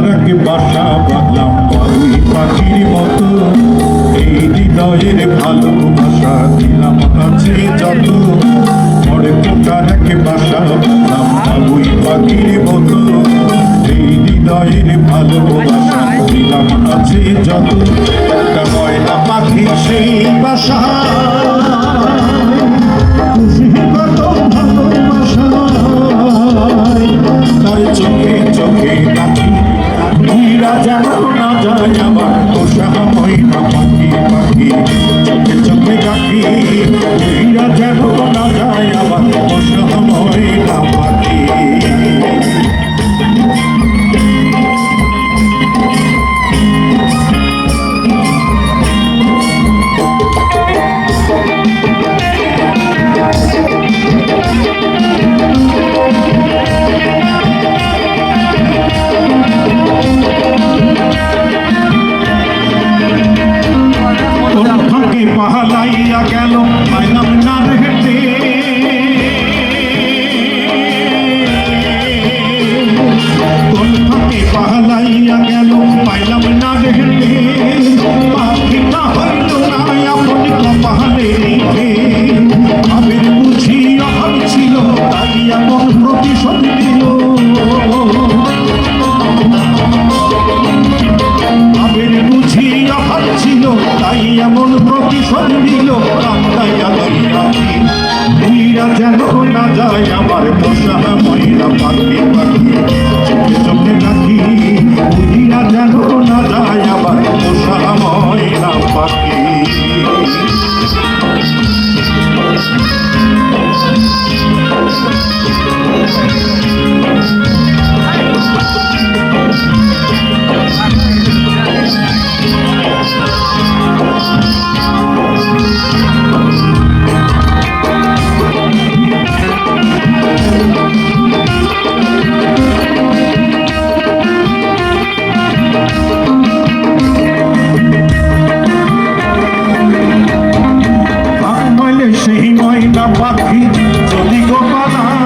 তারাকে বাসা বাঁধলাম বাবুই পাখির মতো, এই হৃদয়ের ভালোবাসা দিলাম কাছে যত। পরে তারাকে বাসা বাঁধলাম বাবুই পাখির মতো, এই হৃদয়ের ভালোবাসা দিলাম কাছে যত। একটা ময়না পাখি সেই বাসা কত ভালোবাসা, তার চোখে চোখে রাখি ধীরা যেন না যায় আমার পোষা ময়না পাখি। পাখি চোখে চোখে রাখি ধীরা যেন না যায় আমার পোষা ময়না পাখি। পাহালাইয়া গেল পাইলাম না হেঁটে, কোন ফাঁকে পাহালাইয়া গেল পাইলাম না হেঁটে। পাখিটা হইল না আপন কপালে রেখে, আবের বুঝি অভাব ছিল তাই এমন প্রতিশোধ দিল। আবের বুঝি অভাব ছিল তাই এমন প্রতিশোধ দিল। ধীরা যেন না যায় আমার পোষা ময়না পাখি। পাখি চোখে চোখে রাখি ধীরা যেন না যায় আমার পোষা ময়না পাখি। সেই ময়না পাখি যদি গো পালায়,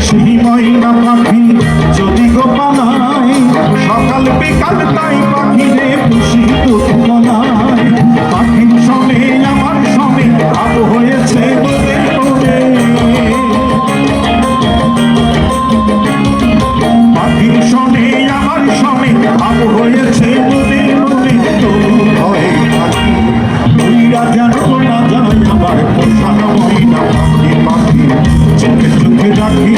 সেই ময়না পাখি যদি গো পালায়, সকাল বিকাল তাই পাখিরে খুশি দুধ বলায়। পাখির সঙ্গে আমার সঙ্গে ভাব হয়েছে বলে বলে, পাখির সঙ্গে আমার সঙ্গে ভাব হয়েছে বলে বলে। তবু ভয়ে থাকি ধীরা যেন না যায় আমার পোষা ময়না পাখি। পাখি চোখে চোখে রাখি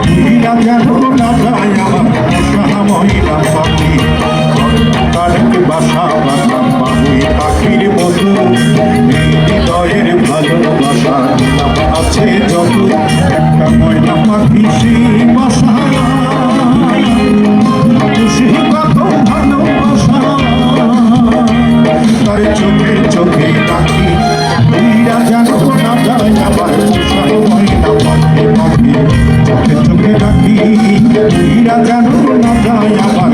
ধীরা যেন না যায় আমার পোষা ময়না পাখি। তারকে বাসা বাঁধলাম বাবুই পাখির মতো, এই হৃদয়ের ভালোবাসা দিলাম আছে যত। একটা ময়না পাখি সেই বাসা কত ভালোবাসা, তার চোখে চোখে রাখি ধীরা যেন না যায় আমার পোষা ময়না পাখি। পাখি চোখে চোখে রাখি ধীরা যেন না যায় আমার